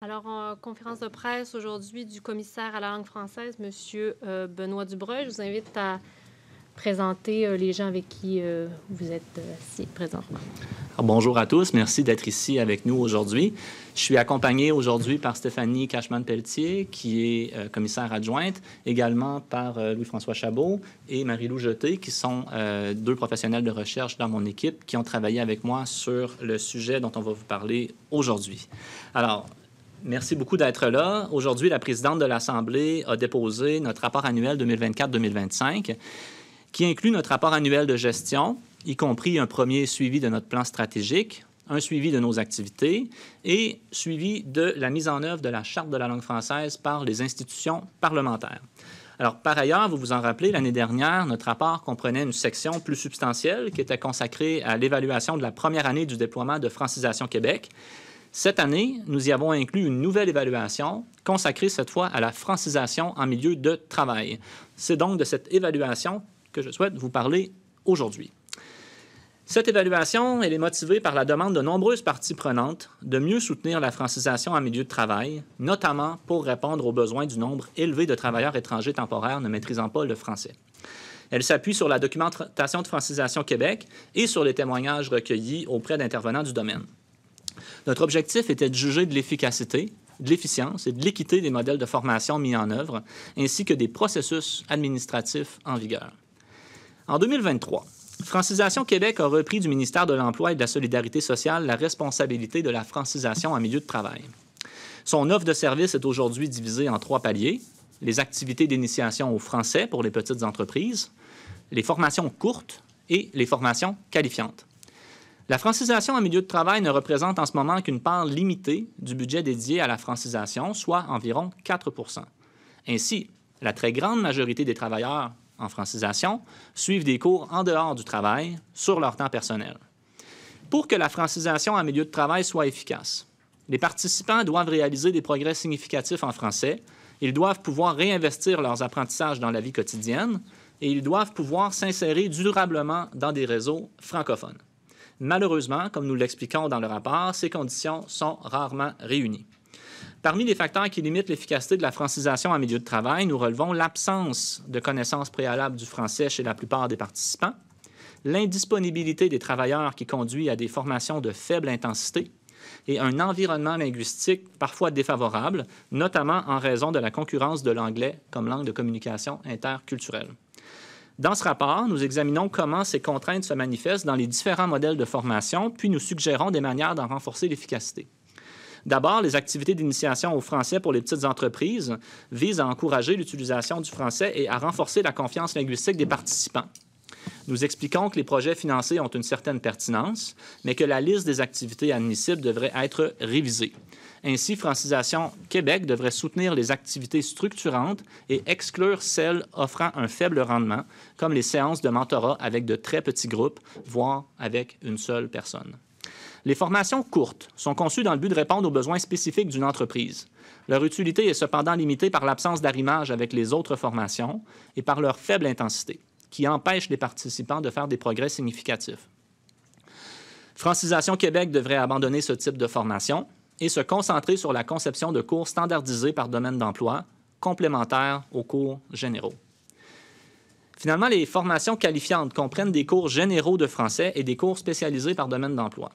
Alors, en conférence de presse aujourd'hui du commissaire à la langue française, M. Benoît Dubreuil, je vous invite à présenter les gens avec qui vous êtes assis présentement. Alors, bonjour à tous, merci d'être ici avec nous aujourd'hui. Je suis accompagné aujourd'hui par Stéphanie Cashman-Pelletier, qui est commissaire adjointe, également par Louis-François Chabot et Marie-Lou Jeté, qui sont deux professionnels de recherche dans mon équipe qui ont travaillé avec moi sur le sujet dont on va vous parler aujourd'hui. Alors, merci beaucoup d'être là. Aujourd'hui, la présidente de l'Assemblée a déposé notre rapport annuel 2024-2025, qui inclut notre rapport annuel de gestion, y compris un premier suivi de notre plan stratégique, un suivi de nos activités et suivi de la mise en œuvre de la Charte de la langue française par les institutions parlementaires. Alors, par ailleurs, vous vous en rappelez, l'année dernière, notre rapport comprenait une section plus substantielle qui était consacrée à l'évaluation de la première année du déploiement de Francisation Québec. Cette année, nous y avons inclus une nouvelle évaluation consacrée cette fois à la francisation en milieu de travail. C'est donc de cette évaluation que je souhaite vous parler aujourd'hui. Cette évaluation, elle est motivée par la demande de nombreuses parties prenantes de mieux soutenir la francisation en milieu de travail, notamment pour répondre aux besoins du nombre élevé de travailleurs étrangers temporaires ne maîtrisant pas le français. Elle s'appuie sur la documentation de Francisation Québec et sur les témoignages recueillis auprès d'intervenants du domaine. Notre objectif était de juger de l'efficacité, de l'efficience et de l'équité des modèles de formation mis en œuvre, ainsi que des processus administratifs en vigueur. En 2023, Francisation Québec a repris du ministère de l'Emploi et de la Solidarité sociale la responsabilité de la francisation en milieu de travail. Son offre de services est aujourd'hui divisée en 3 paliers: les activités d'initiation au français pour les petites entreprises, les formations courtes et les formations qualifiantes. La francisation en milieu de travail ne représente en ce moment qu'une part limitée du budget dédié à la francisation, soit environ 4 %. Ainsi, la très grande majorité des travailleurs en francisation suivent des cours en dehors du travail, sur leur temps personnel. Pour que la francisation en milieu de travail soit efficace, les participants doivent réaliser des progrès significatifs en français, ils doivent pouvoir réinvestir leurs apprentissages dans la vie quotidienne et ils doivent pouvoir s'insérer durablement dans des réseaux francophones. Malheureusement, comme nous l'expliquons dans le rapport, ces conditions sont rarement réunies. Parmi les facteurs qui limitent l'efficacité de la francisation en milieu de travail, nous relevons l'absence de connaissances préalables du français chez la plupart des participants, l'indisponibilité des travailleurs qui conduit à des formations de faible intensité et un environnement linguistique parfois défavorable, notamment en raison de la concurrence de l'anglais comme langue de communication interculturelle. Dans ce rapport, nous examinons comment ces contraintes se manifestent dans les différents modèles de formation, puis nous suggérons des manières d'en renforcer l'efficacité. D'abord, les activités d'initiation au français pour les petites entreprises visent à encourager l'utilisation du français et à renforcer la confiance linguistique des participants. Nous expliquons que les projets financés ont une certaine pertinence, mais que la liste des activités admissibles devrait être révisée. Ainsi, Francisation Québec devrait soutenir les activités structurantes et exclure celles offrant un faible rendement, comme les séances de mentorat avec de très petits groupes, voire avec une seule personne. Les formations courtes sont conçues dans le but de répondre aux besoins spécifiques d'une entreprise. Leur utilité est cependant limitée par l'absence d'arrimage avec les autres formations et par leur faible intensité, qui empêche les participants de faire des progrès significatifs. Francisation Québec devrait abandonner ce type de formation et se concentrer sur la conception de cours standardisés par domaine d'emploi, complémentaires aux cours généraux. Finalement, les formations qualifiantes comprennent des cours généraux de français et des cours spécialisés par domaine d'emploi.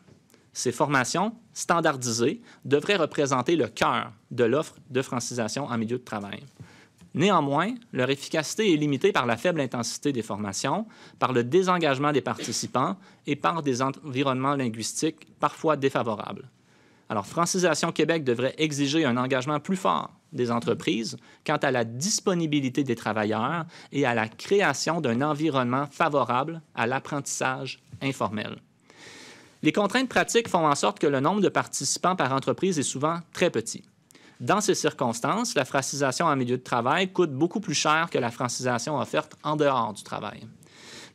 Ces formations standardisées devraient représenter le cœur de l'offre de francisation en milieu de travail. Néanmoins, leur efficacité est limitée par la faible intensité des formations, par le désengagement des participants et par des environnements linguistiques parfois défavorables. Alors, Francisation Québec devrait exiger un engagement plus fort des entreprises quant à la disponibilité des travailleurs et à la création d'un environnement favorable à l'apprentissage informel. Les contraintes pratiques font en sorte que le nombre de participants par entreprise est souvent très petit. Dans ces circonstances, la francisation en milieu de travail coûte beaucoup plus cher que la francisation offerte en dehors du travail,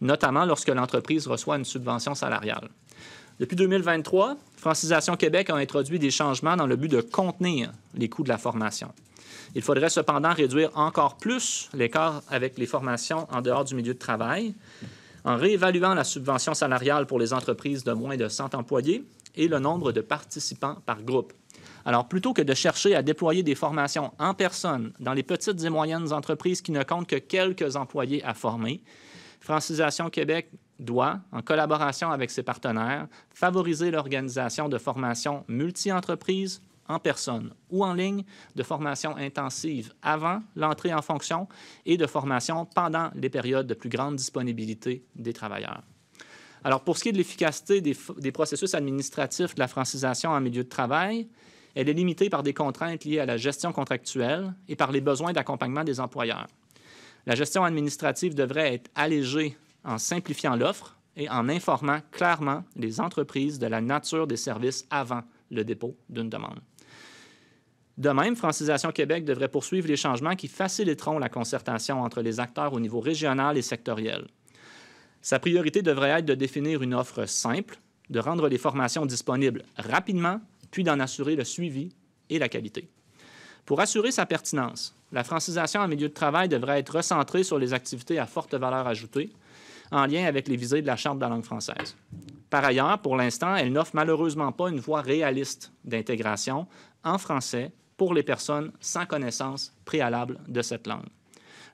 notamment lorsque l'entreprise reçoit une subvention salariale. Depuis 2023, Francisation Québec a introduit des changements dans le but de contenir les coûts de la formation. Il faudrait cependant réduire encore plus l'écart avec les formations en dehors du milieu de travail, en réévaluant la subvention salariale pour les entreprises de moins de 100 employés et le nombre de participants par groupe. Alors, plutôt que de chercher à déployer des formations en personne dans les petites et moyennes entreprises qui ne comptent que quelques employés à former, Francisation Québec doit, en collaboration avec ses partenaires, favoriser l'organisation de formations multi-entreprises en personne ou en ligne, de formations intensives avant l'entrée en fonction et de formations pendant les périodes de plus grande disponibilité des travailleurs. Alors, pour ce qui est de l'efficacité des processus administratifs de la francisation en milieu de travail, elle est limitée par des contraintes liées à la gestion contractuelle et par les besoins d'accompagnement des employeurs. La gestion administrative devrait être allégée en simplifiant l'offre et en informant clairement les entreprises de la nature des services avant le dépôt d'une demande. De même, Francisation Québec devrait poursuivre les changements qui faciliteront la concertation entre les acteurs au niveau régional et sectoriel. Sa priorité devrait être de définir une offre simple, de rendre les formations disponibles rapidement, puis d'en assurer le suivi et la qualité. Pour assurer sa pertinence, la francisation en milieu de travail devrait être recentrée sur les activités à forte valeur ajoutée, en lien avec les visées de la Charte de la langue française. Par ailleurs, pour l'instant, elle n'offre malheureusement pas une voie réaliste d'intégration en français pour les personnes sans connaissance préalable de cette langue.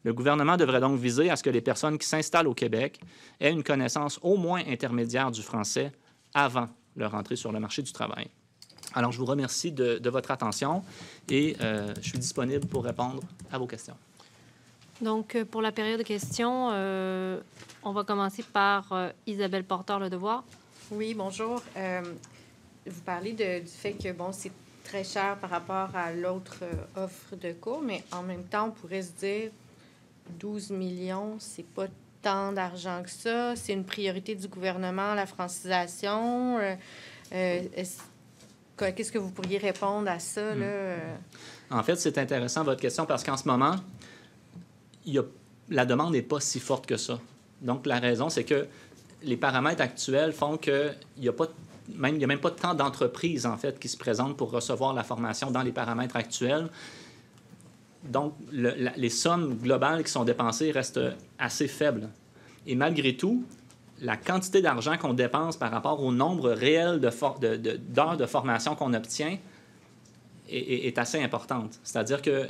Le gouvernement devrait donc viser à ce que les personnes qui s'installent au Québec aient une connaissance au moins intermédiaire du français avant leur entrée sur le marché du travail. Alors, je vous remercie de votre attention et je suis disponible pour répondre à vos questions. Donc, pour la période de questions, on va commencer par Isabelle Porteur-Le Devoir. Oui, bonjour. Vous parlez du fait que, bon, c'est très cher par rapport à l'autre offre de cours, mais en même temps, on pourrait se dire 12 millions, c'est pas tant d'argent que ça. C'est une priorité du gouvernement, la francisation. Qu'est-ce que vous pourriez répondre à ça, là? En fait, c'est intéressant, votre question, parce qu'en ce moment, la demande n'est pas si forte que ça. Donc, la raison, c'est que les paramètres actuels font qu'il n'y a même pas tant d'entreprises, en fait, qui se présentent pour recevoir la formation dans les paramètres actuels. Donc, les sommes globales qui sont dépensées restent assez faibles. Et malgré tout, la quantité d'argent qu'on dépense par rapport au nombre réel d'heures de formation qu'on obtient est assez importante. C'est-à-dire que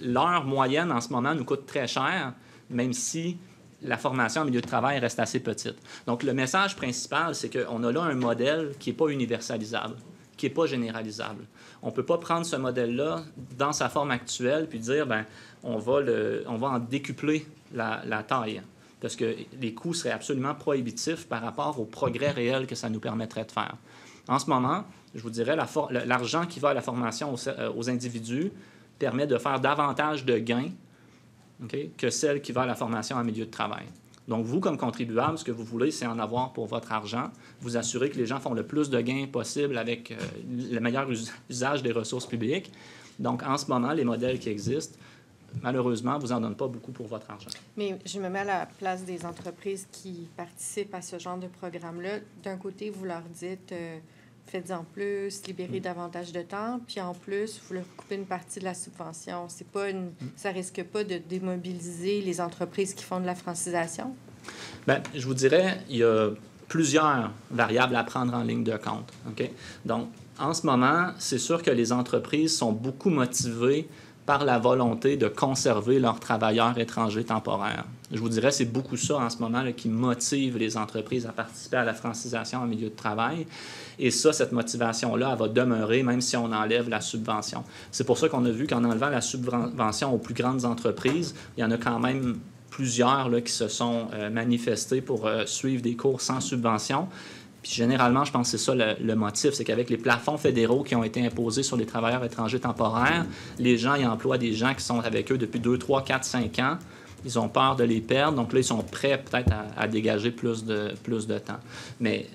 l'heure moyenne en ce moment nous coûte très cher, même si la formation en milieu de travail reste assez petite. Donc, le message principal, c'est qu'on a là un modèle qui n'est pas universalisable, qui n'est pas généralisable. On ne peut pas prendre ce modèle-là dans sa forme actuelle puis dire, bien, on va en décupler la taille, parce que les coûts seraient absolument prohibitifs par rapport au progrès réel que ça nous permettrait de faire. En ce moment, je vous dirais, l'argent qui va à la formation aux individus permet de faire davantage de gains que celle qui va à la formation en milieu de travail. Donc, vous, comme contribuable, ce que vous voulez, c'est en avoir pour votre argent, vous assurer que les gens font le plus de gains possible avec le meilleur usage des ressources publiques. Donc, en ce moment, les modèles qui existent, malheureusement, vous n'en donnez pas beaucoup pour votre argent. Mais je me mets à la place des entreprises qui participent à ce genre de programme-là. D'un côté, vous leur dites faites-en plus, libérez davantage de temps, puis en plus, vous leur coupez une partie de la subvention. C'est pas ça risque pas de démobiliser les entreprises qui font de la francisation? Bien, je vous dirais, il y a plusieurs variables à prendre en ligne de compte. Okay? Donc, en ce moment, c'est sûr que les entreprises sont beaucoup motivées par la volonté de conserver leurs travailleurs étrangers temporaires. Je vous dirais, c'est beaucoup ça en ce moment là, qui motive les entreprises à participer à la francisation en milieu de travail. Et ça, cette motivation-là, elle va demeurer même si on enlève la subvention. C'est pour ça qu'on a vu qu'en enlevant la subvention aux plus grandes entreprises, il y en a quand même plusieurs là, qui se sont manifestés pour suivre des cours sans subvention. Puis généralement, je pense que c'est ça le motif, c'est qu'avec les plafonds fédéraux qui ont été imposés sur les travailleurs étrangers temporaires, les gens y emploient des gens qui sont avec eux depuis 2, 3, 4, 5 ans. Ils ont peur de les perdre, donc là, ils sont prêts peut-être à dégager plus de temps. Mais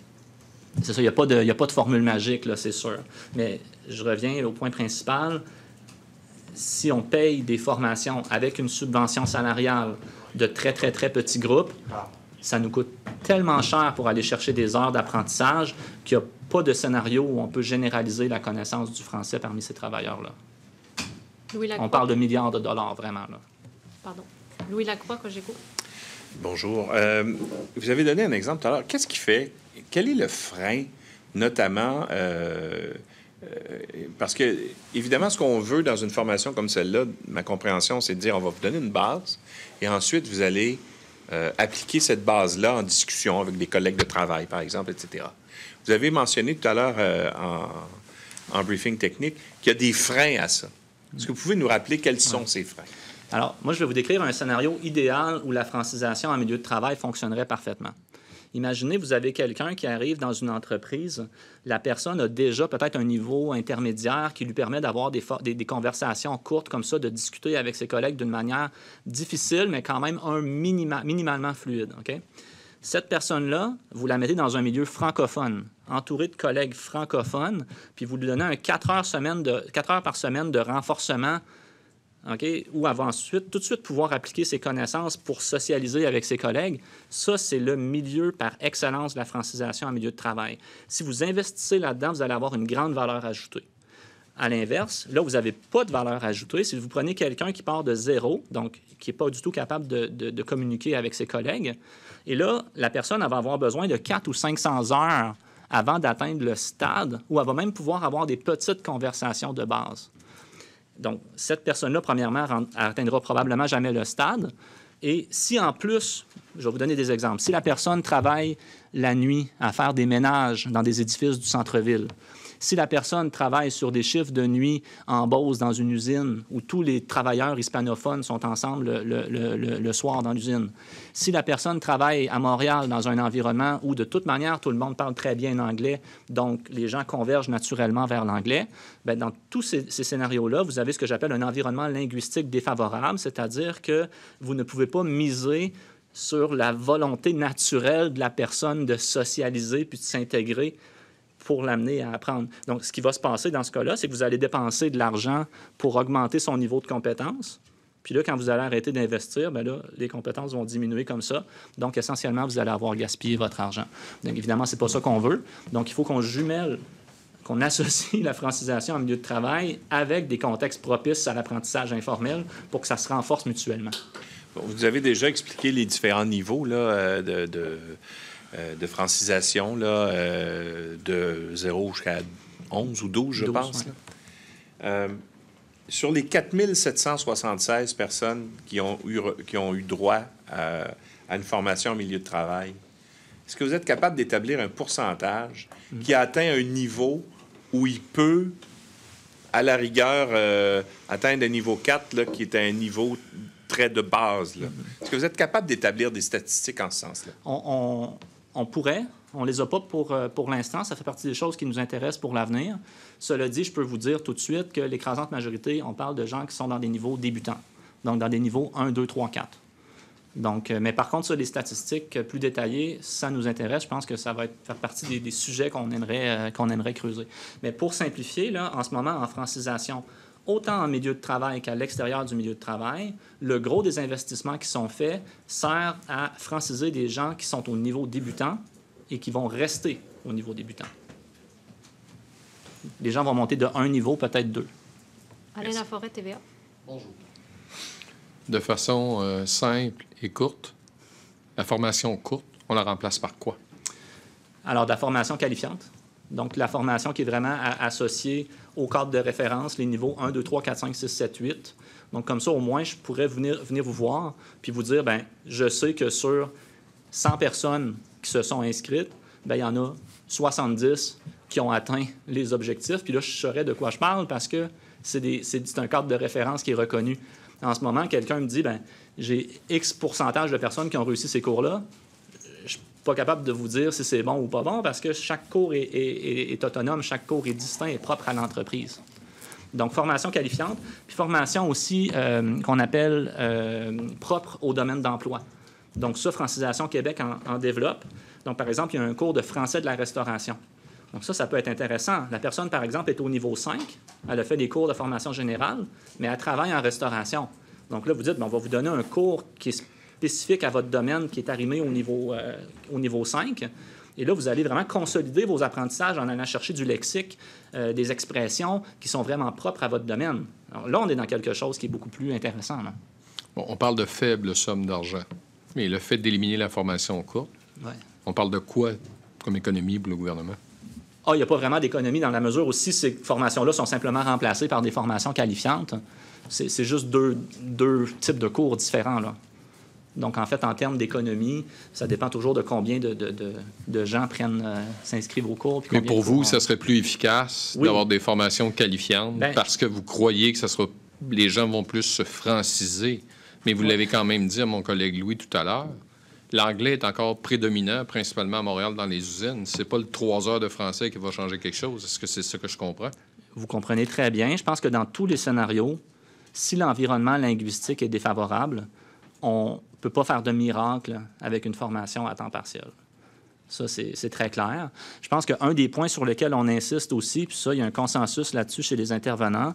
c'est ça, il n'y a pas de formule magique, là, c'est sûr. Mais je reviens au point principal. Si on paye des formations avec une subvention salariale de très, très, très petits groupes, ça nous coûte tellement cher pour aller chercher des heures d'apprentissage qu'il n'y a pas de scénario où on peut généraliser la connaissance du français parmi ces travailleurs-là. On parle de milliards de dollars, vraiment. Là. Pardon. Louis Lacroix, Cogeco. Bonjour. Vous avez donné un exemple tout à l'heure. Qu'est-ce qui fait, quel est le frein, notamment Parce que, évidemment, ce qu'on veut dans une formation comme celle-là, ma compréhension, c'est de dire on va vous donner une base et ensuite vous allez appliquer cette base-là en discussion avec des collègues de travail, par exemple, etc. Vous avez mentionné tout à l'heure en briefing technique qu'il y a des freins à ça. Est-ce que vous pouvez nous rappeler quels sont ces freins? Alors, moi, je vais vous décrire un scénario idéal où la francisation en milieu de travail fonctionnerait parfaitement. Imaginez, vous avez quelqu'un qui arrive dans une entreprise, la personne a déjà peut-être un niveau intermédiaire qui lui permet d'avoir des conversations courtes comme ça, de discuter avec ses collègues d'une manière difficile, mais quand même minimalement fluide. Okay? Cette personne-là, vous la mettez dans un milieu francophone, entouré de collègues francophones, puis vous lui donnez un 4 heures par semaine de renforcement. Okay? Où elle va ensuite, tout de suite, pouvoir appliquer ses connaissances pour socialiser avec ses collègues. Ça, c'est le milieu par excellence de la francisation en milieu de travail. Si vous investissez là-dedans, vous allez avoir une grande valeur ajoutée. À l'inverse, là, vous n'avez pas de valeur ajoutée. Si vous prenez quelqu'un qui part de zéro, donc qui n'est pas du tout capable de communiquer avec ses collègues, et là, la personne elle va avoir besoin de 400 ou 500 heures avant d'atteindre le stade où elle va même pouvoir avoir des petites conversations de base. Donc, cette personne-là, premièrement, n'atteindra probablement jamais le stade. Et si, en plus, je vais vous donner des exemples, si la personne travaille la nuit à faire des ménages dans des édifices du centre-ville, si la personne travaille sur des chiffres de nuit en Beauce dans une usine où tous les travailleurs hispanophones sont ensemble le soir dans l'usine, si la personne travaille à Montréal dans un environnement où, de toute manière, tout le monde parle très bien anglais, donc les gens convergent naturellement vers l'anglais, bien, dans tous ces scénarios-là, vous avez ce que j'appelle un environnement linguistique défavorable, c'est-à-dire que vous ne pouvez pas miser sur la volonté naturelle de la personne de socialiser puis de s'intégrer pour l'amener à apprendre. Donc, ce qui va se passer dans ce cas-là, c'est que vous allez dépenser de l'argent pour augmenter son niveau de compétence. Puis là, quand vous allez arrêter d'investir, bien là, les compétences vont diminuer comme ça. Donc, essentiellement, vous allez avoir gaspillé votre argent. Donc, évidemment, ce n'est pas ça qu'on veut. Donc, il faut qu'on jumelle, qu'on associe la francisation en milieu de travail avec des contextes propices à l'apprentissage informel pour que ça se renforce mutuellement. Bon, vous avez déjà expliqué les différents niveaux là, de francisation, là, de 0 jusqu'à 11 ou 12, je pense. Ouais. Sur les 4776 personnes qui ont eu droit à une formation en milieu de travail, est-ce que vous êtes capable d'établir un pourcentage qui atteint un niveau où il peut, à la rigueur, atteindre un niveau 4, là, qui est un niveau très de base, là? Est-ce que vous êtes capable d'établir des statistiques en ce sens-là? On pourrait. On ne les a pas pour l'instant. Ça fait partie des choses qui nous intéressent pour l'avenir. Cela dit, je peux vous dire tout de suite que l'écrasante majorité, on parle de gens qui sont dans des niveaux débutants, donc dans des niveaux 1, 2, 3, 4. Donc, mais par contre, sur les statistiques plus détaillées, ça nous intéresse. Je pense que ça va faire partie des sujets qu'on aimerait creuser. Mais pour simplifier, là, en ce moment, en francisation, autant en milieu de travail qu'à l'extérieur du milieu de travail, le gros des investissements qui sont faits sert à franciser des gens qui sont au niveau débutant et qui vont rester au niveau débutant. Les gens vont monter de un niveau, peut-être 2. Alain Laforêt, TVA. Bonjour. De façon simple et courte, la formation courte, on la remplace par quoi? Alors, de la formation qualifiante. Donc, la formation qui est vraiment associée au cadre de référence, les niveaux 1, 2, 3, 4, 5, 6, 7, 8. Donc, comme ça, au moins, je pourrais venir vous voir puis vous dire, bien, je sais que sur 100 personnes qui se sont inscrites, bien, il y en a 70 qui ont atteint les objectifs. Puis là, je saurais de quoi je parle parce que c'est un cadre de référence qui est reconnu. En ce moment, quelqu'un me dit, bien, j'ai X pourcentage de personnes qui ont réussi ces cours-là. Je suis pas capable de vous dire si c'est bon ou pas bon parce que chaque cours est autonome, chaque cours est distinct et propre à l'entreprise. Donc, formation qualifiante, puis formation aussi qu'on appelle propre au domaine d'emploi. Donc, ça, Francisation Québec en développe. Donc, par exemple, il y a un cours de français de la restauration. Donc, ça peut être intéressant. La personne, par exemple, est au niveau 5. Elle a fait des cours de formation générale, mais elle travaille en restauration. Donc là, vous dites, bien, on va vous donner un cours qui est spécifique à votre domaine, qui est arrimé au niveau 5. Et là, vous allez vraiment consolider vos apprentissages en allant chercher du lexique, des expressions qui sont vraiment propres à votre domaine. Alors là, on est dans quelque chose qui est beaucoup plus intéressant. Non? Bon, on parle de faibles sommes d'argent, mais le fait d'éliminer la formation courte, ouais. On parle de quoi comme économie pour le gouvernement? il n'y a pas vraiment d'économie dans la mesure où si ces formations-là sont simplement remplacées par des formations qualifiantes, c'est juste deux types de cours différents, là. Donc, en fait, en termes d'économie, ça dépend toujours de combien de gens s'inscrivent au cours. Mais pour vous, ça serait plus efficace d'avoir des formations qualifiantes parce que vous croyez que les gens vont plus se franciser. Mais vous l'avez quand même dit à mon collègue Louis tout à l'heure, l'anglais est encore prédominant, principalement à Montréal, dans les usines. C'est pas le 3 heures de français qui va changer quelque chose. Est-ce que c'est ça que je comprends? Vous comprenez très bien. Je pense que dans tous les scénarios, si l'environnement linguistique est défavorable, on ne peut pas faire de miracle avec une formation à temps partiel. Ça, c'est très clair. Je pense qu'un des points sur lesquels on insiste aussi, puis ça, il y a un consensus là-dessus chez les intervenants,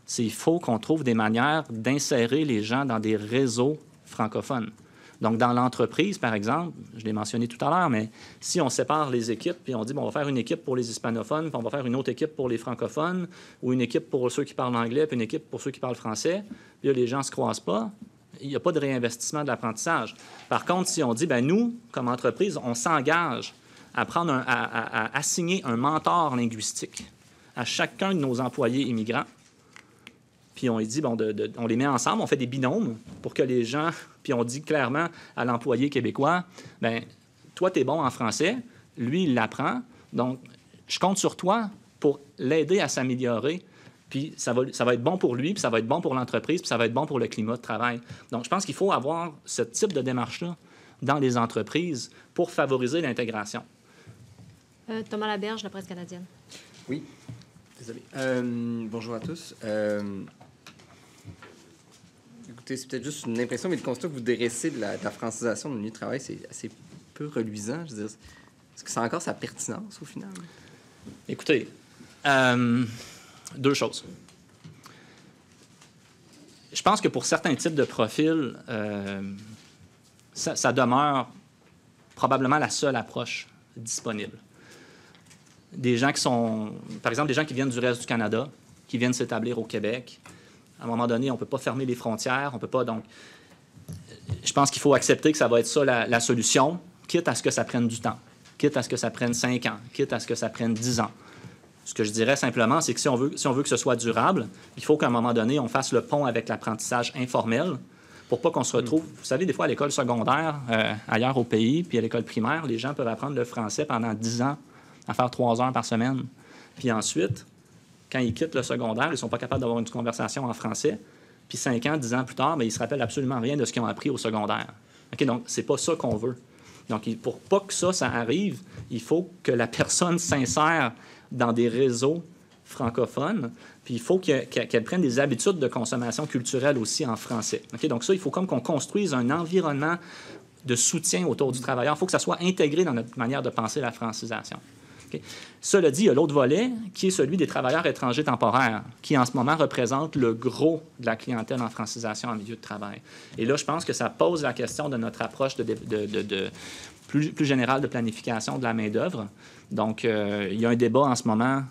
c'est qu'il faut qu'on trouve des manières d'insérer les gens dans des réseaux francophones. Donc, dans l'entreprise, par exemple, je l'ai mentionné tout à l'heure, mais si on sépare les équipes, puis on dit, bon, on va faire une équipe pour les hispanophones, puis on va faire une autre équipe pour les francophones, ou une équipe pour ceux qui parlent anglais, puis une équipe pour ceux qui parlent français, puis là, les gens ne se croisent pas, il n'y a pas de réinvestissement de l'apprentissage. Par contre, si on dit, bien, nous, comme entreprise, on s'engage à assigner un mentor linguistique à chacun de nos employés immigrants, puis on dit, bon, on les met ensemble, on fait des binômes pour que les gens, puis on dit clairement à l'employé québécois, bien, toi, tu es bon en français, lui, il l'apprend, donc je compte sur toi pour l'aider à s'améliorer. Puis ça va être bon pour lui, puis ça va être bon pour l'entreprise, puis ça va être bon pour le climat de travail. Donc, je pense qu'il faut avoir ce type de démarche-là dans les entreprises pour favoriser l'intégration. Thomas Laberge, la Presse canadienne. Oui, désolé. Bonjour à tous. Écoutez, c'est peut-être juste une impression, mais le constat que vous dressez de la francisation dans le milieu de travail, c'est assez peu reluisant. Je veux dire, est-ce que ça a encore sa pertinence au final? Écoutez, deux choses. Je pense que pour certains types de profils, ça demeure probablement la seule approche disponible. Des gens qui sont, par exemple, des gens qui viennent du reste du Canada, qui viennent s'établir au Québec. À un moment donné, on ne peut pas fermer les frontières, on peut pas, donc... Je pense qu'il faut accepter que ça va être ça la solution, quitte à ce que ça prenne du temps, quitte à ce que ça prenne 5 ans, quitte à ce que ça prenne 10 ans. Ce que je dirais simplement, c'est que si on veut que ce soit durable, il faut qu'à un moment donné, on fasse le pont avec l'apprentissage informel pour pas qu'on se retrouve... Vous savez, des fois, à l'école secondaire, ailleurs au pays, puis à l'école primaire, les gens peuvent apprendre le français pendant 10 ans, à faire 3 heures par semaine. Puis ensuite, quand ils quittent le secondaire, ils ne sont pas capables d'avoir une conversation en français. Puis 5 ans, 10 ans plus tard, bien, ils ne se rappellent absolument rien de ce qu'ils ont appris au secondaire. OK? Donc, c'est pas ça qu'on veut. Donc, pour pas que ça arrive, il faut que la personne s'insère dans des réseaux francophones, puis il faut qu'elle prenne des habitudes de consommation culturelle aussi en français. Okay? Donc ça, il faut comme qu'on construise un environnement de soutien autour du travailleur. Il faut que ça soit intégré dans notre manière de penser la francisation. Okay? Cela dit, il y a l'autre volet, qui est celui des travailleurs étrangers temporaires, qui en ce moment représente le gros de la clientèle en francisation en milieu de travail. Et là, je pense que ça pose la question de notre approche plus générale de planification de la main-d'œuvre. Donc, il y a un débat en ce moment,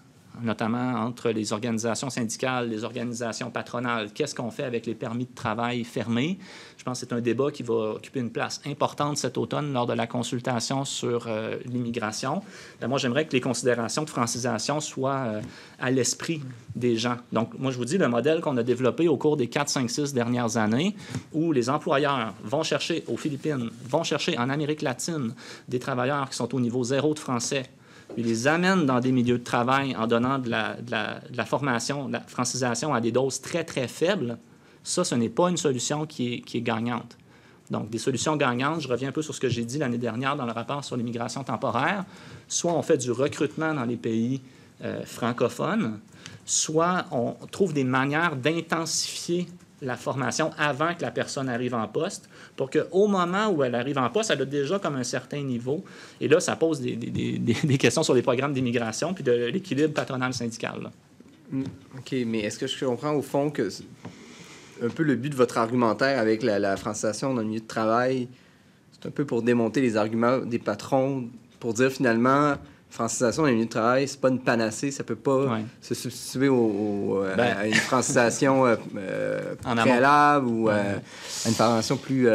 notamment entre les organisations syndicales, les organisations patronales. Qu'est-ce qu'on fait avec les permis de travail fermés? Je pense que c'est un débat qui va occuper une place importante cet automne lors de la consultation sur l'immigration. Moi, j'aimerais que les considérations de francisation soient à l'esprit des gens. Donc, moi, je vous dis, le modèle qu'on a développé au cours des 4, 5, 6 dernières années, où les employeurs vont chercher aux Philippines, vont chercher en Amérique latine des travailleurs qui sont au niveau 0 de français, puis les amènent dans des milieux de travail en donnant de la formation, de la francisation à des doses très, très faibles, ça, ce n'est pas une solution qui est gagnante. Donc, des solutions gagnantes, je reviens un peu sur ce que j'ai dit l'année dernière dans le rapport sur l'immigration temporaire, soit on fait du recrutement dans les pays francophones, soit on trouve des manières d'intensifier la formation avant que la personne arrive en poste, pour qu'au moment où elle arrive en poste, elle a déjà comme un certain niveau. Et là, ça pose des questions sur les programmes d'immigration puis de l'équilibre patronal-syndical. OK, mais est-ce que je comprends au fond que un peu le but de votre argumentaire avec la francisation dans le milieu de travail, c'est un peu pour démonter les arguments des patrons, pour dire finalement... francisation dans les milieux de travail, c'est pas une panacée, ça peut pas se substituer à une francisation préalable ou à une formation plus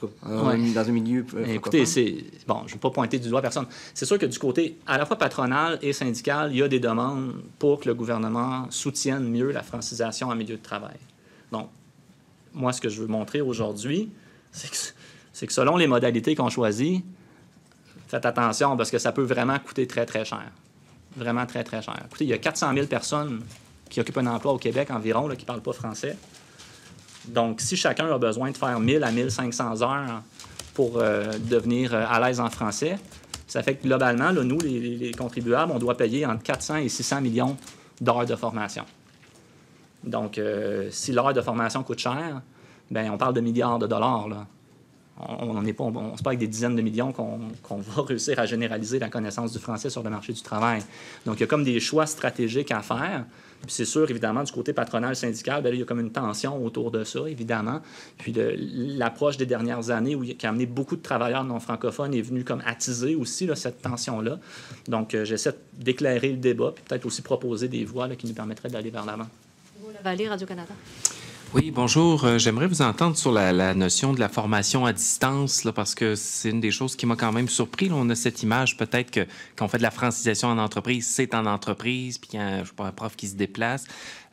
tout cas, dans un milieu Écoutez, je ne veux pas pointer du doigt personne. C'est sûr que du côté à la fois patronal et syndical, il y a des demandes pour que le gouvernement soutienne mieux la francisation en milieu de travail. Donc, moi, ce que je veux montrer aujourd'hui, c'est que selon les modalités qu'on choisit, faites attention parce que ça peut vraiment coûter très, très cher. Vraiment très, très cher. Écoutez, il y a 400 000 personnes qui occupent un emploi au Québec environ, là, qui ne parlent pas français. Donc, si chacun a besoin de faire 1000 à 1500 heures pour devenir à l'aise en français, ça fait que globalement, là, nous, les contribuables, on doit payer entre 400 et 600 millions d'heures de formation. Donc, si l'heure de formation coûte cher, bien, on parle de milliards de dollars, là. On n'est pas avec des dizaines de millions qu'on va réussir à généraliser la connaissance du français sur le marché du travail. Donc, il y a comme des choix stratégiques à faire. Puis c'est sûr, évidemment, du côté patronal syndical, bien, là, il y a comme une tension autour de ça, évidemment. Puis l'approche des dernières années qui a amené beaucoup de travailleurs non francophones est venue comme attiser aussi là, cette tension-là. Donc, j'essaie d'éclairer le débat, puis peut-être aussi proposer des voies là, qui nous permettraient d'aller vers l'avant. Lavallée, Radio-Canada. Oui, bonjour. J'aimerais vous entendre sur la notion de la formation à distance, là, parce que c'est une des choses qui m'a quand même surpris. Là, on a cette image peut-être que quand on fait de la francisation en entreprise, c'est en entreprise, puis il y a un prof qui se déplace.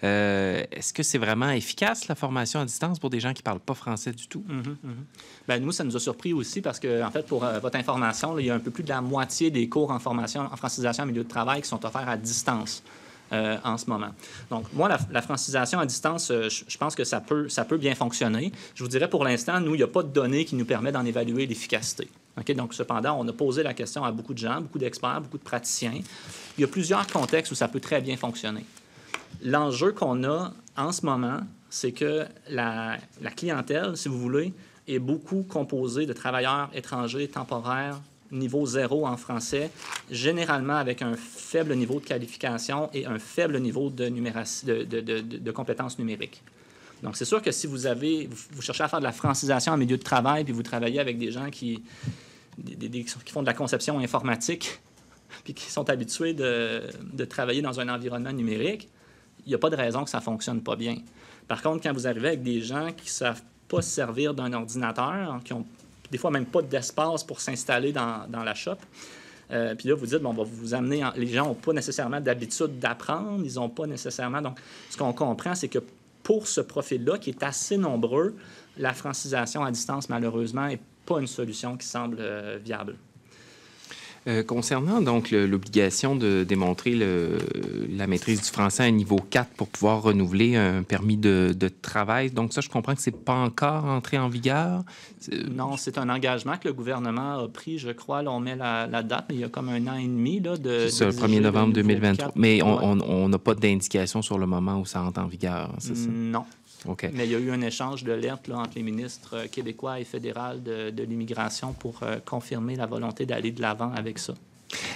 Est-ce que c'est vraiment efficace, la formation à distance, pour des gens qui ne parlent pas français du tout? Bien, nous, ça nous a surpris aussi parce que, en fait, pour votre information, là, il y a un peu plus de la moitié des cours en francisation en milieu de travail qui sont offerts à distance. En ce moment. Donc, moi, la francisation à distance, je pense que ça peut bien fonctionner. Je vous dirais, pour l'instant, nous, il n'y a pas de données qui nous permettent d'en évaluer l'efficacité. Okay? Donc, cependant, on a posé la question à beaucoup de gens, beaucoup d'experts, beaucoup de praticiens. Il y a plusieurs contextes où ça peut très bien fonctionner. L'enjeu qu'on a en ce moment, c'est que la clientèle, si vous voulez, est beaucoup composée de travailleurs étrangers temporaires, niveau 0 en français, généralement avec un faible niveau de qualification et un faible niveau de compétences numériques. Donc, c'est sûr que si vous cherchez à faire de la francisation en milieu de travail, puis vous travaillez avec des gens qui font de la conception informatique, puis qui sont habitués de travailler dans un environnement numérique, il n'y a pas de raison que ça ne fonctionne pas bien. Par contre, quand vous arrivez avec des gens qui ne savent pas se servir d'un ordinateur, qui ont des fois même pas d'espace pour s'installer dans la shop. Puis là, vous dites, bon, on va vous amener... Les gens n'ont pas nécessairement d'habitude d'apprendre, ils n'ont pas nécessairement... Donc, ce qu'on comprend, c'est que pour ce profil-là, qui est assez nombreux, la francisation à distance, malheureusement, n'est pas une solution qui semble viable. Concernant donc l'obligation de démontrer la maîtrise du français à un niveau 4 pour pouvoir renouveler un permis de travail, donc ça, je comprends que c'est pas encore entré en vigueur? Non, c'est un engagement que le gouvernement a pris, je crois. Là, on met la date, mais il y a comme 1 an et demi. Là, c'est ça, le 1er novembre 2023. Mais on n'a pas d'indication sur le moment où ça entre en vigueur, c'est ça? Non. Okay. Mais il y a eu un échange de lettres entre les ministres québécois et fédéral de l'immigration pour confirmer la volonté d'aller de l'avant avec ça.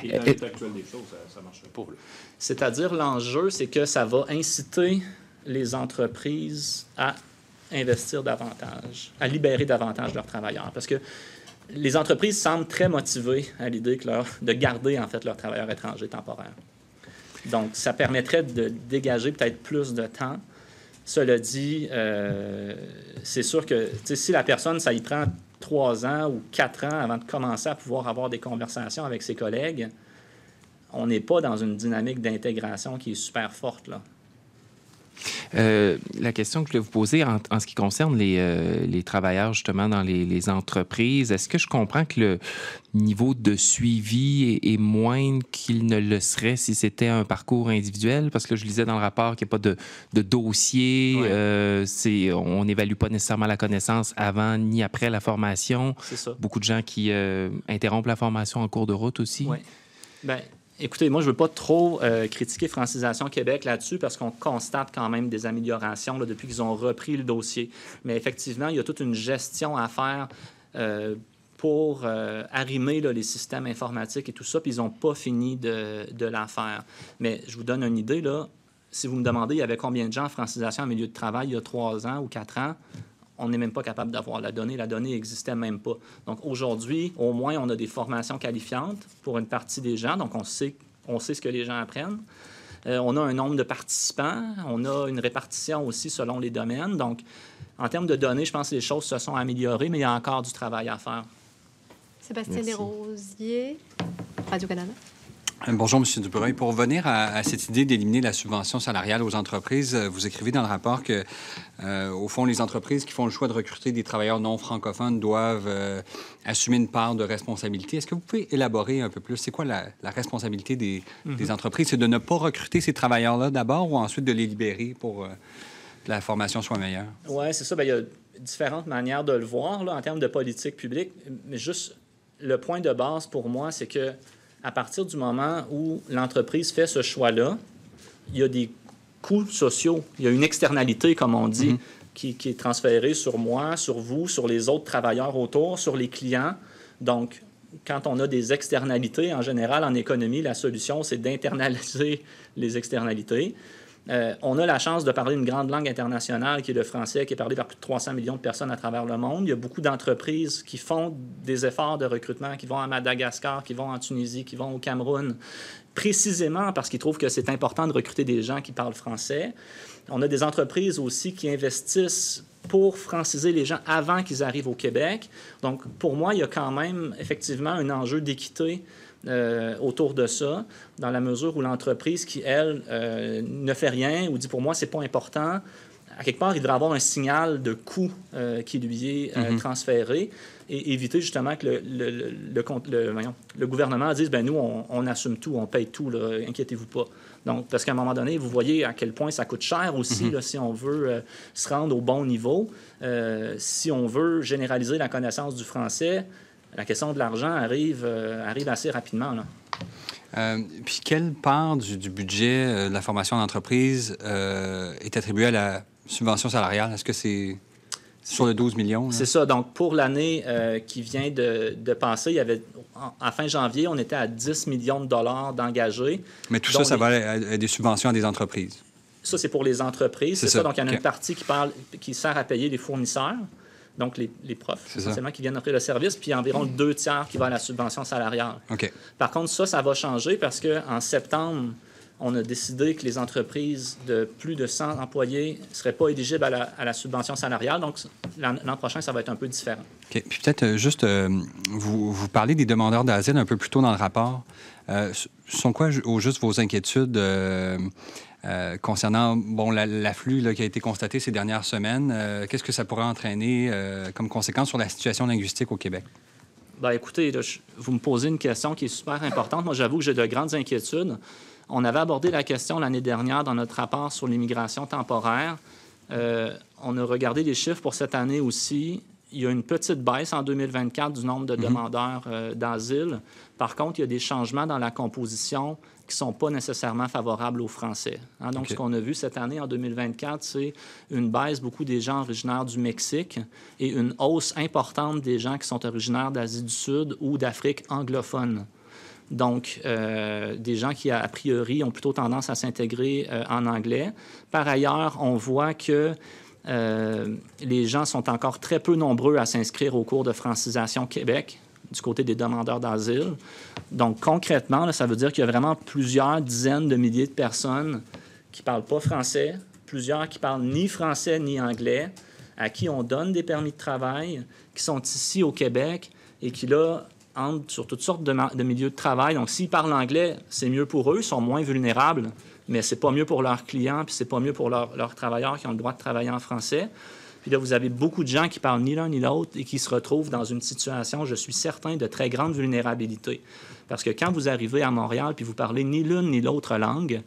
Et dans l'état actuel des choses, ça ne marcherait pas. Là. C'est-à-dire, l'enjeu, c'est que ça va inciter les entreprises à investir davantage, à libérer davantage leurs travailleurs. Parce que les entreprises semblent très motivées à l'idée de garder, en fait, leurs travailleurs étrangers temporaires. Donc, ça permettrait de dégager peut-être plus de temps. Cela dit, c'est sûr que si la personne, ça y prend 3 ans ou 4 ans avant de commencer à pouvoir avoir des conversations avec ses collègues, on n'est pas dans une dynamique d'intégration qui est super forte, là. La question que je voulais vous poser en ce qui concerne les travailleurs justement dans les entreprises, est-ce que je comprends que le niveau de suivi est moindre qu'il ne le serait si c'était un parcours individuel? Parce que là, je lisais dans le rapport qu'il n'y a pas de dossier, ouais. On n'évalue pas nécessairement la connaissance avant ni après la formation. C'est ça. Beaucoup de gens qui interrompent la formation en cours de route aussi. Oui. Bien, écoutez, moi, je ne veux pas trop critiquer Francisation Québec là-dessus parce qu'on constate quand même des améliorations là, depuis qu'ils ont repris le dossier. Mais effectivement, il y a toute une gestion à faire pour arrimer là, les systèmes informatiques et tout ça, puis ils n'ont pas fini de la faire. Mais je vous donne une idée, là. Si vous me demandez, il y avait combien de gens en francisation en milieu de travail il y a 3 ans ou 4 ans, on n'est même pas capable d'avoir la donnée. La donnée n'existait même pas. Donc, aujourd'hui, au moins, on a des formations qualifiantes pour une partie des gens. Donc, on sait ce que les gens apprennent. On a un nombre de participants. On a une répartition aussi selon les domaines. Donc, en termes de données, je pense que les choses se sont améliorées, mais il y a encore du travail à faire. Sébastien Desrosiers, Radio-Canada. Bonjour, M. Dubreuil. Pour revenir à cette idée d'éliminer la subvention salariale aux entreprises, vous écrivez dans le rapport que, au fond, les entreprises qui font le choix de recruter des travailleurs non francophones doivent assumer une part de responsabilité. Est-ce que vous pouvez élaborer un peu plus? C'est quoi la responsabilité des entreprises? C'est de ne pas recruter ces travailleurs-là d'abord ou ensuite de les libérer pour que la formation soit meilleure? Oui, c'est ça. Bien, il y a différentes manières de le voir là, en termes de politique publique. Mais juste le point de base pour moi, c'est que à partir du moment où l'entreprise fait ce choix-là, il y a des coûts sociaux. Il y a une externalité, comme on dit, qui est transférée sur moi, sur vous, sur les autres travailleurs autour, sur les clients. Donc, quand on a des externalités, en général, en économie, la solution, c'est d'internaliser les externalités. On a la chance de parler une grande langue internationale qui est le français, qui est parlé par plus de 300 millions de personnes à travers le monde. Il y a beaucoup d'entreprises qui font des efforts de recrutement, qui vont à Madagascar, qui vont en Tunisie, qui vont au Cameroun, précisément parce qu'ils trouvent que c'est important de recruter des gens qui parlent français. On a des entreprises aussi qui investissent pour franciser les gens avant qu'ils arrivent au Québec. Donc, pour moi, il y a quand même effectivement un enjeu d'équité autour de ça, dans la mesure où l'entreprise qui, elle, ne fait rien ou dit pour moi, c'est pas important, à quelque part, il devrait avoir un signal de coût qui lui est transféré et éviter justement que le gouvernement dise ben nous, on assume tout, on paye tout, là, inquiétez-vous pas. Donc, parce qu'à un moment donné, vous voyez à quel point ça coûte cher aussi là, si on veut se rendre au bon niveau. Si on veut généraliser la connaissance du français, la question de l'argent arrive assez rapidement, là. Puis, quelle part du budget de la formation d'entreprise est attribuée à la subvention salariale? Est-ce que c'est sur le 12 millions? Là? C'est ça. Donc, pour l'année qui vient de passer, il y avait, à fin janvier, on était à 10 millions de dollars d'engagés. Mais tout ça, ça va à des subventions à des entreprises? Ça, c'est pour les entreprises. C'est ça. Donc, il y en a une partie qui sert à payer les fournisseurs. Donc, les profs, essentiellement, qui viennent offrir le service, puis environ 2 tiers qui vont à la subvention salariale. Okay. Par contre, ça va changer parce qu'en septembre, on a décidé que les entreprises de plus de 100 employés ne seraient pas éligibles à la subvention salariale. Donc, l'an prochain, ça va être un peu différent. OK. Puis peut-être juste, vous parlez des demandeurs d'asile un peu plus tôt dans le rapport. Sont quoi, au juste, vos inquiétudes concernant l'afflux qui a été constaté ces dernières semaines? Qu'est-ce que ça pourrait entraîner comme conséquence sur la situation linguistique au Québec? Bien, écoutez, là, vous me posez une question qui est super importante. Moi, j'avoue que j'ai de grandes inquiétudes. On avait abordé la question l'année dernière dans notre rapport sur l'immigration temporaire. On a regardé les chiffres pour cette année aussi. Il y a une petite baisse en 2024 du nombre de demandeurs d'asile. Par contre, il y a des changements dans la composition qui ne sont pas nécessairement favorables aux Français. Donc, ce qu'on a vu cette année, en 2024, c'est une baisse beaucoup des gens originaires du Mexique et une hausse importante des gens qui sont originaires d'Asie du Sud ou d'Afrique anglophone. Donc, des gens qui, a priori, ont plutôt tendance à s'intégrer en anglais. Par ailleurs, on voit que les gens sont encore très peu nombreux à s'inscrire au cours de francisation Québec du côté des demandeurs d'asile. Donc, concrètement, là, ça veut dire qu'il y a vraiment plusieurs dizaines de milliers de personnes qui ne parlent pas français, plusieurs qui ne parlent ni français ni anglais, à qui on donne des permis de travail, qui sont ici au Québec et qui, là, entrent sur toutes sortes de milieux de travail. Donc, s'ils parlent anglais, c'est mieux pour eux, ils sont moins vulnérables, mais c'est pas mieux pour leurs clients, puis c'est pas mieux pour leurs travailleurs qui ont le droit de travailler en français. Puis là, vous avez beaucoup de gens qui parlent ni l'un ni l'autre et qui se retrouvent dans une situation, je suis certain, de très grande vulnérabilité. Parce que quand vous arrivez à Montréal puis vous parlez ni l'une ni l'autre langue,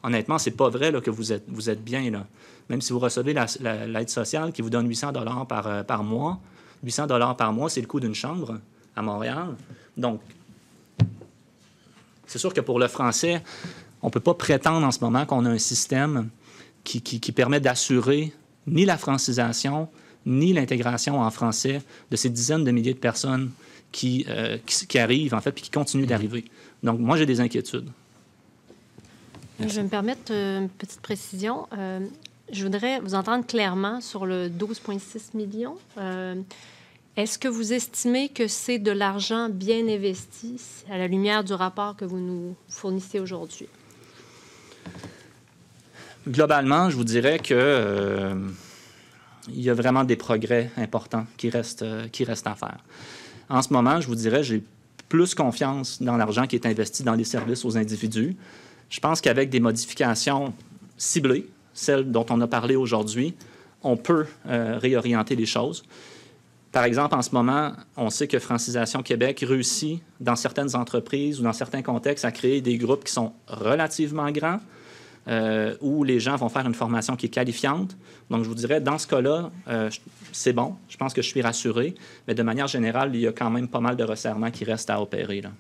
honnêtement, c'est pas vrai là, que vous êtes bien. Là. Même si vous recevez l'aide sociale qui vous donne 800 $ par mois, 800 $ par mois, c'est le coût d'une chambre à Montréal. Donc, c'est sûr que pour le français, on ne peut pas prétendre en ce moment qu'on a un système qui permet d'assurer ni la francisation, ni l'intégration en français de ces dizaines de milliers de personnes qui arrivent, en fait, puis qui continuent d'arriver. Donc, moi, j'ai des inquiétudes. Merci. Je vais me permettre une petite précision. Je voudrais vous entendre clairement sur le 12,6 millions. Est-ce que vous estimez que c'est de l'argent bien investi à la lumière du rapport que vous nous fournissez aujourd'hui? Globalement, je vous dirais que il y a vraiment des progrès importants qui restent à faire. En ce moment, je vous dirais, j'ai plus confiance dans l'argent qui est investi dans les services aux individus. Je pense qu'avec des modifications ciblées, celles dont on a parlé aujourd'hui, on peut réorienter les choses. Par exemple, en ce moment, on sait que Francisation Québec réussit dans certaines entreprises ou dans certains contextes à créer des groupes qui sont relativement grands, où les gens vont faire une formation qui est qualifiante. Donc, je vous dirais, dans ce cas-là, c'est bon. Je pense que je suis rassuré. Mais de manière générale, il y a quand même pas mal de resserrements qui restent à opérer, là.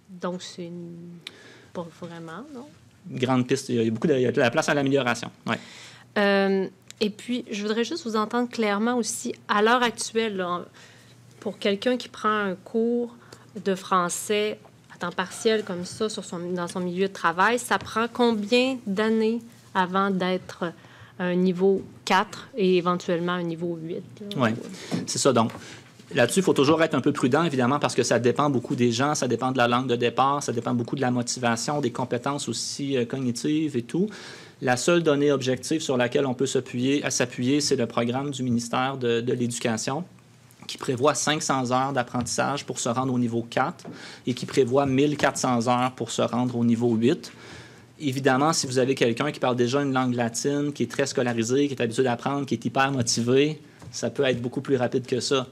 Donc, c'est pas vraiment, non? Grande piste. Il y a de la place à l'amélioration, oui. Et puis, je voudrais juste vous entendre clairement aussi, à l'heure actuelle, là, pour quelqu'un qui prend un cours de français à temps partiel comme ça dans son milieu de travail, ça prend combien d'années avant d'être à un niveau 4 et éventuellement un niveau 8? Oui, c'est ça. Donc, là-dessus, il faut toujours être un peu prudent, évidemment, parce que ça dépend beaucoup des gens, ça dépend de la langue de départ, ça dépend beaucoup de la motivation, des compétences aussi cognitives et tout. La seule donnée objective sur laquelle on peut s'appuyer, c'est le programme du ministère de l'Éducation, qui prévoit 500 heures d'apprentissage pour se rendre au niveau 4 et qui prévoit 1400 heures pour se rendre au niveau 8. Évidemment, si vous avez quelqu'un qui parle déjà une langue latine, qui est très scolarisé, qui est habitué d'apprendre, qui est hyper motivé, ça peut être beaucoup plus rapide que ça.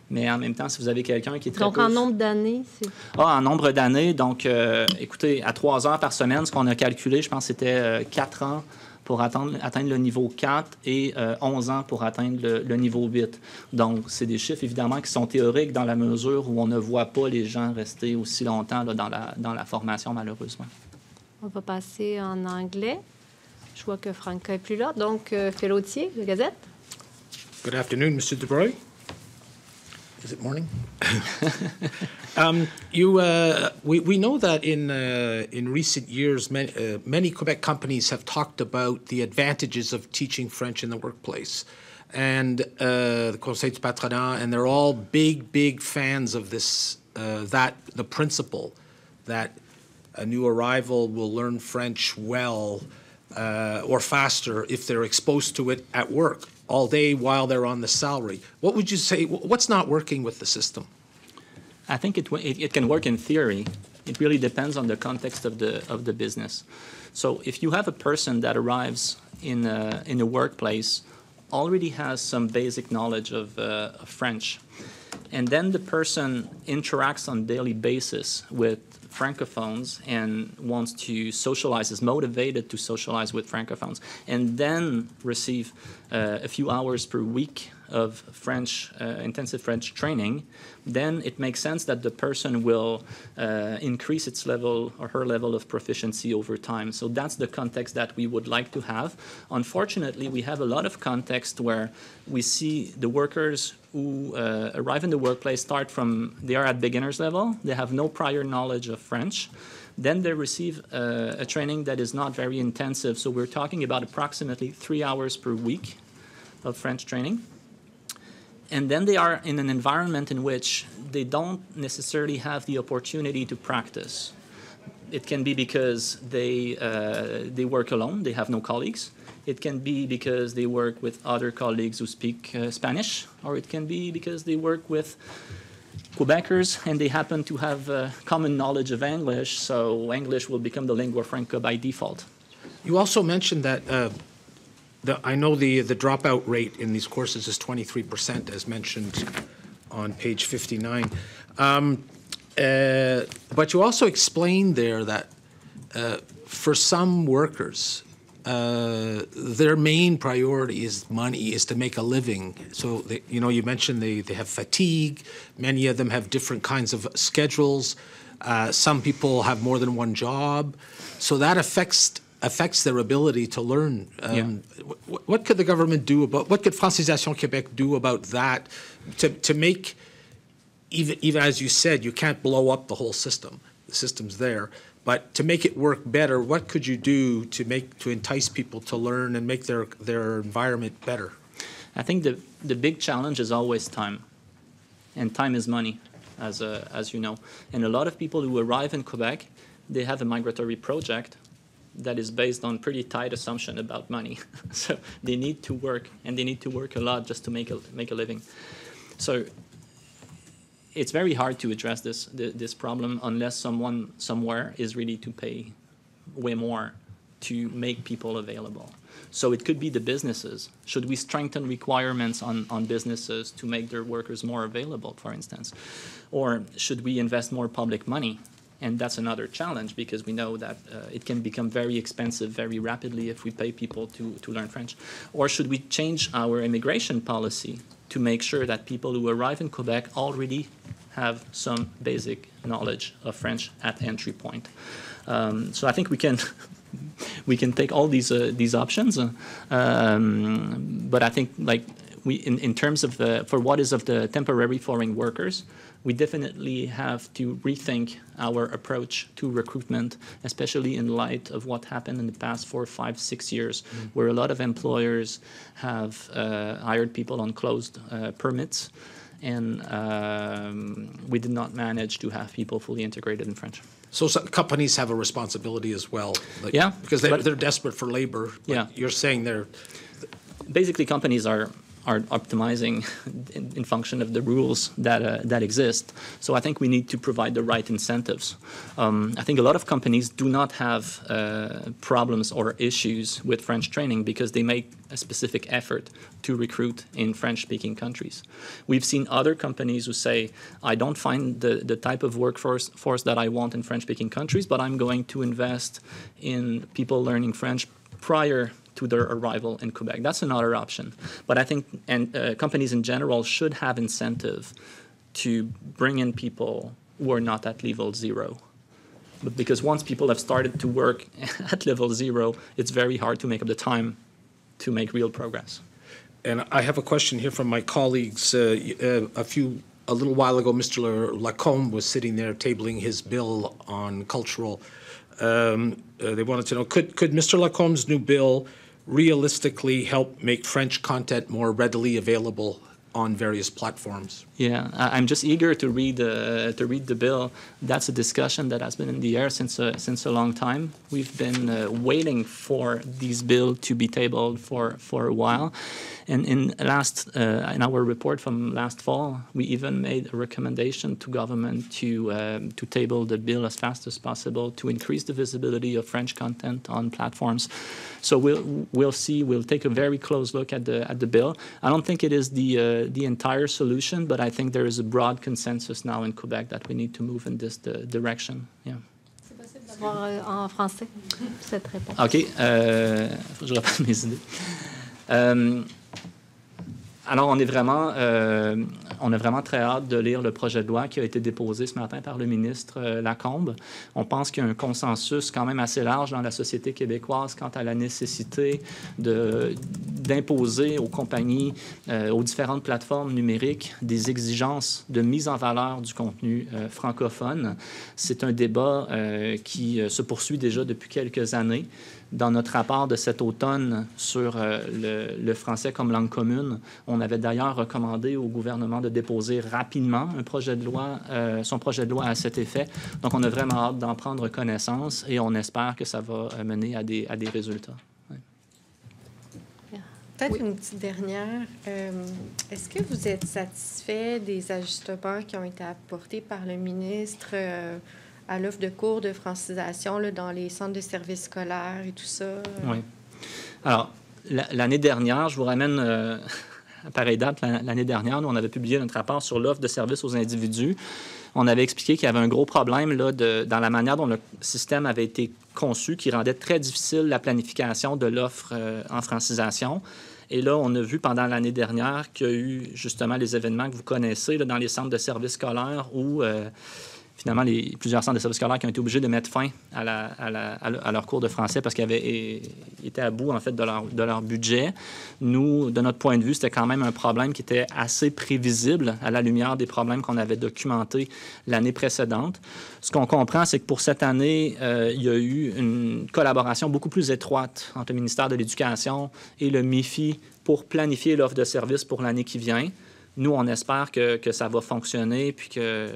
Mais en même temps, si vous avez quelqu'un qui est très... Donc, en nombre d'années, c'est... en nombre d'années. Donc, écoutez, à 3 heures par semaine, ce qu'on a calculé, je pense que c'était 4 ans pour atteindre le niveau 4 et 11 ans pour atteindre le niveau 8. Donc, c'est des chiffres, évidemment, qui sont théoriques dans la mesure où on ne voit pas les gens rester aussi longtemps là, dans la formation, malheureusement. On va passer en anglais. Je vois que Franca n'est plus là. Donc, Fellotier, de Gazette. Good afternoon, Mr. Dubreuil. Is it morning? We know that in recent years, many Quebec companies have talked about the advantages of teaching French in the workplace, and the Conseil du Patronat, and they're all big fans of this. The principle that a new arrival will learn French well or faster if they're exposed to it at work all day while they're on the salary. What would you say, what's not working with the system? I think it can work in theory. It really depends on the context of the business. So if you have a person that arrives in a workplace, already has some basic knowledge of French, and then the person interacts on a daily basis with Francophones and wants to socialize, is motivated to socialize with Francophones, and then receive a few hours per week of French, intensive French training, then it makes sense that the person will increase its level or her level of proficiency over time. So that's the context that we would like to have. Unfortunately, we have a lot of context where we see the workers who arrive in the workplace they are at beginner's level, they have no prior knowledge of French. Then they receive a training that is not very intensive. So we're talking about approximately 3 hours per week of French training. And then they are in an environment in which they don't necessarily have the opportunity to practice. It can be because they work alone, they have no colleagues. It can be because they work with other colleagues who speak Spanish, or it can be because they work with Quebecers and they happen to have common knowledge of English, so English will become the lingua franca by default. You also mentioned that I know the dropout rate in these courses is 23%, as mentioned on page 59. But you also explained there that for some workers, their main priority is money, is to make a living. So, you mentioned they have fatigue. Many of them have different kinds of schedules. Some people have more than one job. So that affects their ability to learn. What could the government do what could Francisation Québec do about that to make, even as you said, you can't blow up the whole system. The system's there. But to make it work better, what could you do to entice people to learn and make their environment better? I think the big challenge is always time. and time is money, as you know. And a lot of people who arrive in Quebec, they have a migratory project that is based on pretty tight assumption about money. So they need to work, and they need to work a lot just to make a living. So it's very hard to address this problem unless someone somewhere is ready to pay way more to make people available. So it could be the businesses. Should we strengthen requirements on businesses to make their workers more available, for instance? Or should we invest more public money? And that's another challenge because we know that it can become very expensive very rapidly if we pay people to learn French. Or should we change our immigration policy to make sure that people who arrive in Quebec already have some basic knowledge of French at entry point? So I think we can take all these options, but I think in terms of for what is of the temporary foreign workers, we definitely have to rethink our approach to recruitment, especially in light of what happened in the past 4, 5, 6 years, where a lot of employers have hired people on closed permits, and we did not manage to have people fully integrated in French. So some companies have a responsibility as well. Yeah. Because they're desperate for labor. Yeah. You're saying they're... Basically, companies are optimizing in function of the rules that exist. So I think we need to provide the right incentives. I think a lot of companies do not have problems or issues with French training because they make a specific effort to recruit in French-speaking countries. We've seen other companies who say, I don't find the type of workforce that I want in French-speaking countries, but I'm going to invest in people learning French prior to their arrival in Quebec. That's another option. But I think companies in general should have incentive to bring in people who are not at level 0. But because once people have started to work at level 0, it's very hard to make up the time to make real progress. And I have a question here from my colleagues. A little while ago, Mr. Lacombe was sitting there tabling his bill on cultural. They wanted to know, could Mr. Lacombe's new bill realistically help make French content more readily available on various platforms? Yeah, I'm just eager to read the bill. That's a discussion that has been in the air since a long time. We've been waiting for this bill to be tabled for a while. And in our report from last fall, we even made a recommendation to government to table the bill as fast as possible to increase the visibility of French content on platforms. So we'll see. We'll take a very close look at the bill. I don't think it is the entire solution, but I think there is a broad consensus now in Quebec that we need to move in this direction. Yeah. C'est possible d'avoir en français cette réponse. OK. Faut que je reprenne mes idées. Alors, on a vraiment très hâte de lire le projet de loi qui a été déposé ce matin par le ministre Lacombe. On pense qu'il y a un consensus quand même assez large dans la société québécoise quant à la nécessité d'imposer aux compagnies, aux différentes plateformes numériques, des exigences de mise en valeur du contenu francophone. C'est un débat qui se poursuit déjà depuis quelques années. Dans notre rapport de cet automne sur le français comme langue commune, on avait d'ailleurs recommandé au gouvernement de déposer rapidement son projet de loi à cet effet. Donc, on a vraiment hâte d'en prendre connaissance et on espère que ça va mener à des résultats. Ouais. Peut-être une petite dernière. Est-ce que vous êtes satisfait des ajustements qui ont été apportés par le ministre à l'offre de cours de francisation là, dans les centres de services scolaires et tout ça? Oui. Alors, l'année dernière, je vous ramène à pareille date, l'année dernière, nous, on avait publié notre rapport sur l'offre de services aux individus. On avait expliqué qu'il y avait un gros problème là, dans la manière dont le système avait été conçu, qui rendait très difficile la planification de l'offre en francisation. Et là, on a vu pendant l'année dernière qu'il y a eu justement les événements que vous connaissez là, dans les centres de services scolaires où finalement, plusieurs centres de services scolaires qui ont été obligés de mettre fin à leur cours de français parce qu'ils étaient à bout, en fait, de leur budget. Nous, de notre point de vue, c'était quand même un problème qui était assez prévisible à la lumière des problèmes qu'on avait documentés l'année précédente. Ce qu'on comprend, c'est que pour cette année, il y a eu une collaboration beaucoup plus étroite entre le ministère de l'Éducation et le MIFI pour planifier l'offre de services pour l'année qui vient. Nous, on espère que ça va fonctionner puis que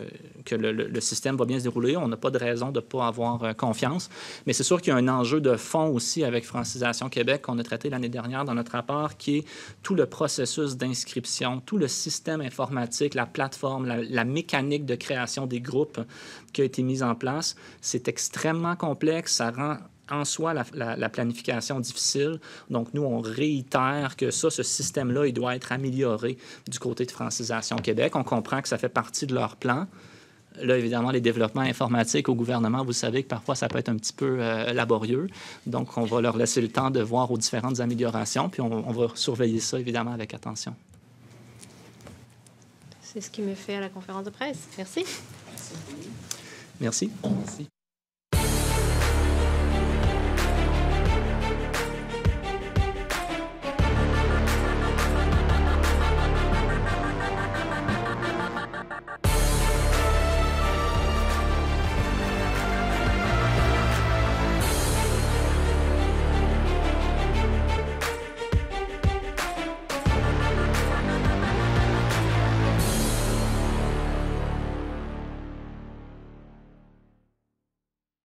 le système va bien se dérouler. On n'a pas de raison de ne pas avoir confiance. Mais c'est sûr qu'il y a un enjeu de fond aussi avec Francisation Québec qu'on a traité l'année dernière dans notre rapport, qui est tout le processus d'inscription, tout le système informatique, la plateforme, la mécanique de création des groupes qui a été mise en place. C'est extrêmement complexe. Ça rend en soi la planification difficile. Donc, nous, on réitère que ce système-là, il doit être amélioré du côté de Francisation Québec. On comprend que ça fait partie de leur plan. Là, évidemment, les développements informatiques au gouvernement, vous savez que parfois, ça peut être un petit peu laborieux. Donc, on va leur laisser le temps de voir aux différentes améliorations, puis on va surveiller ça, évidemment, avec attention. C'est ce qui me fait à la conférence de presse. Merci. Merci. Merci.